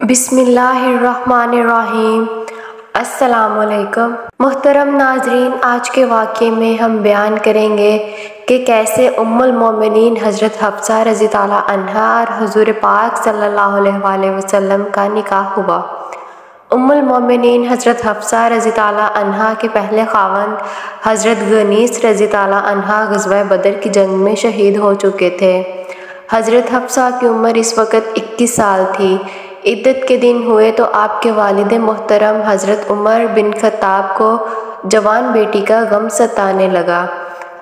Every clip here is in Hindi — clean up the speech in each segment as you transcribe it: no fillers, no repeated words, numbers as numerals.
बिस्मिल्लाहिर्रहमानिर्रहीम। अस्सलामुअलैकुम। मुहतरम नाजरीन, आज के वाक़े में हम बयान करेंगे कि कैसे उम्मुल मोमिनीन हज़रत हफ्सा रज़ी ताला अन्हा और हुज़ूर पाक सल्लल्लाहु अलैहि वसल्लम का निकाह हुआ। उम्मुल मोमिनीन हज़रत हफ्सा रज़ी ताला अन्हा के पहले ख़ावंद हज़रत गनीस रज़ी ताला अन्हा ग़ज़वा बदर की जंग में शहीद हो चुके थे। हज़रत हफ्सा की उम्र इस वक्त 21 साल थी। इद्दत के दिन हुए तो आपके वालिद मोहतरम हज़रत उमर बिन खत्ताब को जवान बेटी का गम सताने लगा।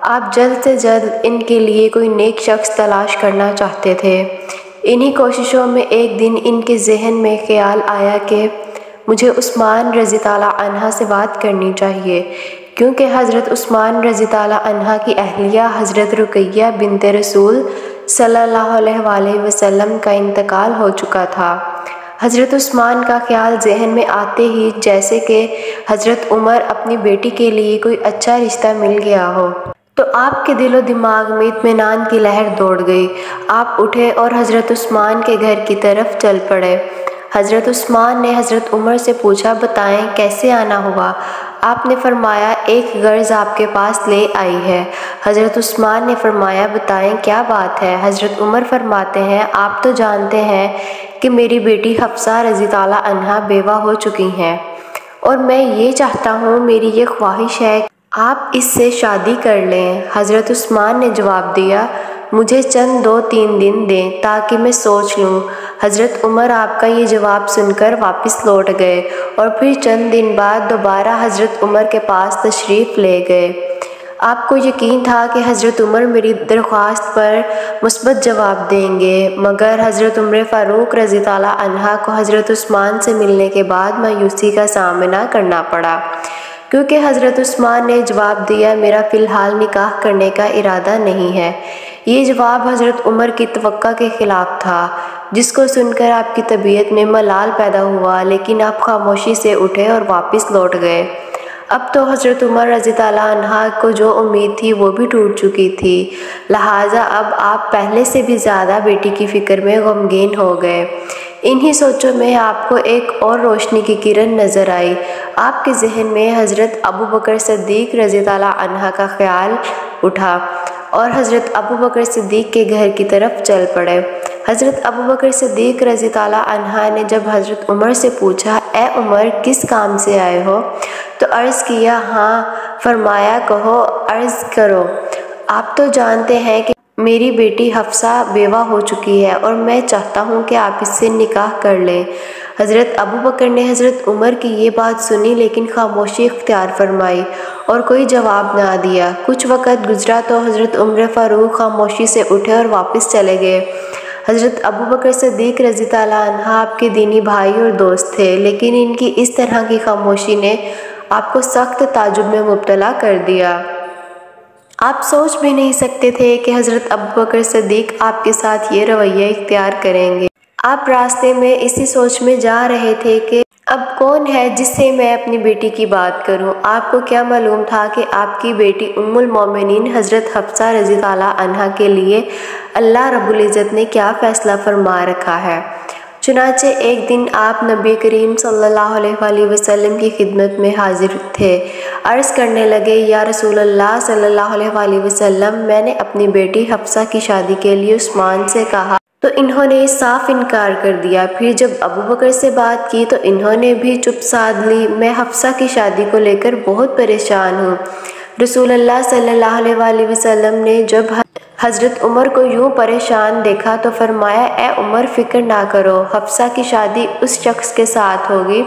आप जल्द से जल्द इनके लिए कोई नेक शख्स तलाश करना चाहते थे। इन्हीं कोशिशों में एक दिन इनके जहन में ख्याल आया कि मुझे उस्मान रज़ी ताला अन्हा से बात करनी चाहिए, क्योंकि हज़रत उस्मान रज़ी ताला अन्हा की अहलिया हज़रत रुक़ैया बिन्ते रसूल सल्लल्लाहु अलैहि वसल्लम का इंतकाल हो चुका था। हज़रत उस्मान का ख्याल जहन में आते ही जैसे कि हज़रत उमर अपनी बेटी के लिए कोई अच्छा रिश्ता मिल गया हो, तो आपके दिलो दिमाग में इत्मीनान की लहर दौड़ गई। आप उठे और हज़रत उस्मान के घर की तरफ चल पड़े। हज़रत उस्मान ने हज़रत उमर से पूछा, बताएं कैसे आना हुआ? आपने फरमाया, एक गर्ज़ आपके पास ले आई है। हज़रत उस्मान ने फरमाया, बताएं क्या बात है? हज़रत उमर फरमाते हैं, आप तो जानते हैं कि मेरी बेटी हफ्सा रज़ी ताला अन्हा बेवा हो चुकी हैं और मैं ये चाहता हूँ, मेरी ये ख्वाहिश है आप इससे शादी कर लें। हज़रत उस्मान ने जवाब दिया, मुझे चंद 2-3 दिन दें ताकि मैं सोच लूँ। हज़रत उमर आपका ये जवाब सुनकर वापस लौट गए और फिर चंद दिन बाद दोबारा हज़रत उमर के पास तशरीफ़ ले गए। आपको यकीन था कि हज़रत उमर मेरी दरख्वास्त पर मुस्बत जवाब देंगे, मगर हज़रत उमर फ़ारूक रज़ी ताला अन्हा को हज़रत उस्मान से मिलने के बाद मायूसी का सामना करना पड़ा, क्योंकि हज़रत उस्मान ने जवाब दिया, मेरा फ़िलहाल निकाह करने का इरादा नहीं है। ये जवाब हज़रत उमर की तवक्का के ख़िलाफ़ था, जिसको सुनकर आपकी तबीयत में मलाल पैदा हुआ, लेकिन आप खामोशी से उठे और वापस लौट गए। अब तो हज़रत उमर रज़ी ताला अन्हा को जो उम्मीद थी वो भी टूट चुकी थी, लिहाजा अब आप पहले से भी ज़्यादा बेटी की फ़िक्र में गमगीन हो गए। इन्हीं सोचों में आपको एक और रोशनी की किरण नज़र आई। आपके जहन में हज़रत अबू बकर सिद्दीक़ रज़ी ताला अन्हा का ख्याल उठा और हज़रत अबू बकर सिद्दीक़ के घर की तरफ चल पड़े। हज़रत अबू बकर सिद्दीक़ रज़ी ताला अन्हा ने जब हज़रत उमर से पूछा, ए उमर किस काम से आए हो? तो अर्ज़ किया, हाँ। फरमाया, कहो, अर्ज़ करो। आप तो जानते हैं कि मेरी बेटी हफ्सा बेवा हो चुकी है और मैं चाहता हूँ कि आप इससे निकाह कर लें। हज़रत अबू बकर ने हज़रत उमर की ये बात सुनी, लेकिन खामोशी इख्तियार फरमाई और कोई जवाब ना दिया। कुछ वक़्त गुजरा तो हज़रत उमर फ़ारूक खामोशी से उठे और वापस चले गए। हज़रत अबू बकर सिद्दीक़ रज़ी ताला अन्हा आपके दीनी भाई और दोस्त थे, लेकिन इनकी इस तरह की खामोशी ने आपको सख्त ताजुब में मुब्तला कर दिया। आप सोच भी नहीं सकते थे कि हज़रत अबू बकर सिद्दीक़ आपके साथ ये रवैया इख्तियार करेंगे। आप रास्ते में इसी सोच में जा रहे थे कि अब कौन है जिससे मैं अपनी बेटी की बात करूं। आपको क्या मालूम था कि आपकी बेटी उम्मुल मोमिनीन हज़रत हफ्सा रज़ी ताला अन्हा के लिए अल्लाह रब्बुल इज़्ज़त ने क्या फ़ैसला फरमा रखा है। चुनाचे एक दिन आप नबी करीम सल्लल्लाहु अलैहि वसल्लम की खिदमत में हाजिर थे। अर्ज़ करने लगे, या रसूल अल्लाह सल्लल्लाहु अलैहि वसल्लम, मैंने अपनी बेटी हफ्सा की शादी के लिए उस्मान से कहा तो इन्होंने साफ इनकार कर दिया। फिर जब अबू बकर से बात की तो इन्होंने भी चुप साध ली। मैं हफ्सा की शादी को लेकर बहुत परेशान हूँ। रसूल अल्लाह सल्लल्लाहु अलैहि वसल्लम ने जब हज़रत उमर को यूँ परेशान देखा तो फरमाया, ए उमर फ़िक्र ना करो, हफ्सा की शादी उस शख्स के साथ होगी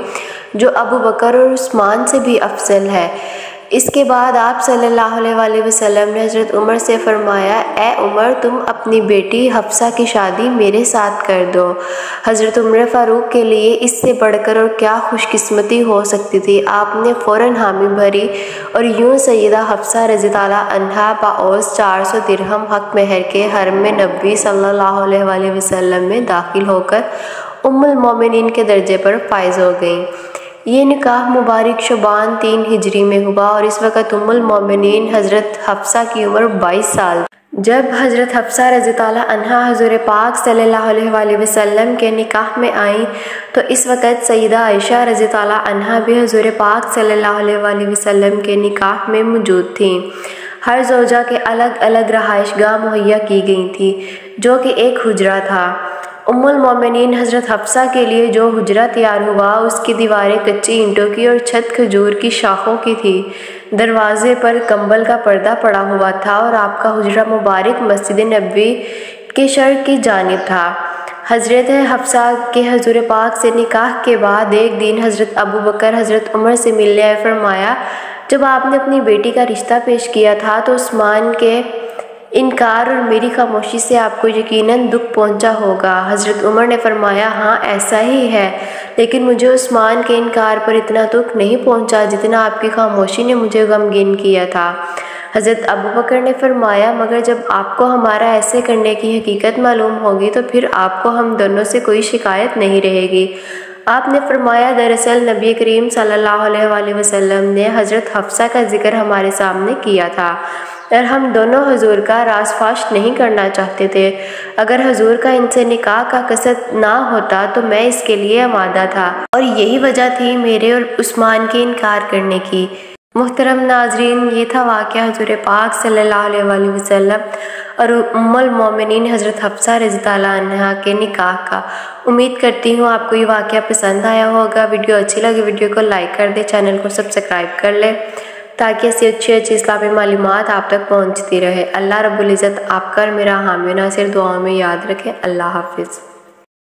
जो अबू बकर और उस्मान से भी अफजल है। इसके बाद आप सल्लल्लाहु अलैहि वसल्लम ने हज़रत उमर से फरमाया, ए उमर, तुम अपनी बेटी हफ्सा की शादी मेरे साथ कर दो। हज़रत उमर फ़ारूक के लिए इससे बढ़कर और क्या खुशकिस्मती हो सकती थी। आपने फ़ौरन हामी भरी और यूँ सैयदा हफ्सा रज़ी ताला अन्हा बाओस 400 दिरहम हक़ महर के हरम नबी सल्लल्लाहु अलैहि वसल्लम में दाखिल होकर उम्मुल मोमिनीन के दर्जे पर फायज़ हो गईं। ये निकाह मुबारक शुबान 3 हिजरी में हुआ और इस वक्त उम्मुल मोमिनीन हज़रत हफ्सा की उम्र 22 साल। जब हज़रत हफ्सा रज़ी ताला अन्हा हुज़ूर पाक सल्लल्लाहु अलैहि वसल्लम के निकाह में आई तो इस वक़्त सईदा आयशा रज़ी ताला अन्हा भी हुज़ूर पाक सल्लल्लाहु अलैहि वसल्लम के निकाह में मौजूद थीं। हर ज़ौजा के अलग अलग रहाइशगाह मुहैया की गई थी जो कि एक हुजरा था। उम्मुल मोमिनीन हज़रत हफ्सा के लिए जो हुजरा तैयार हुआ उसकी दीवारें कच्ची ईंटों की और छत खजूर की शाखों की थी। दरवाजे पर कंबल का पर्दा पड़ा हुआ था और आपका हुजरा मुबारक मस्जिद नबवी के शर्क की जानिब था। हज़रत हफ्सा के हुजूर पाक से निकाह के बाद एक दिन हज़रत अबू बकर हज़रत उमर से मिलने आए। फरमाया, जब आपने अपनी बेटी का रिश्ता पेश किया था तो उस्मान के इनकार और मेरी खामोशी से आपको यकीनन दुख पहुंचा होगा। हज़रत उमर ने फरमाया, हाँ ऐसा ही है, लेकिन मुझे उस्मान के इनकार पर इतना दुख नहीं पहुंचा जितना आपकी खामोशी ने मुझे गमगीन किया था। हज़रत अबू बकर ने फरमाया, मगर जब आपको हमारा ऐसे करने की हकीकत मालूम होगी तो फिर आपको हम दोनों से कोई शिकायत नहीं रहेगी। आपने फरमाया, दरअसल नबी करीम सल्लल्लाहु अलैहि वसल्लम ने हज़रत हफ्सा का जिक्र हमारे सामने किया था और हम दोनों हुजूर का राज फाश नहीं करना चाहते थे। अगर हुजूर का इनसे निकाह का कसद ना होता तो मैं इसके लिए आमादा था और यही वजह थी मेरे और उस्मान के इनकार करने की। मुहतरम नाजरीन, ये था वाक़या हुजूर पाक सल्लल्लाहु अलैहि वसल्लम और उम्मुल मोमिनीन हज़रत हफ्सा रज़ी ताला अन्हा के निकाह का। उम्मीद करती हूँ आपको ये वाक़या पसंद आया होगा। वीडियो अच्छी लगी वीडियो को लाइक कर दे, चैनल को सब्सक्राइब कर ले ताकि ऐसी अच्छी इस्लामी मालूमात आप तक पहुँचती रहे। अल्लाह रब्बुल इज़्ज़त आपका और मेरा हामी नासिर दुआओं में याद रखें। अल्लाह हाफिज़।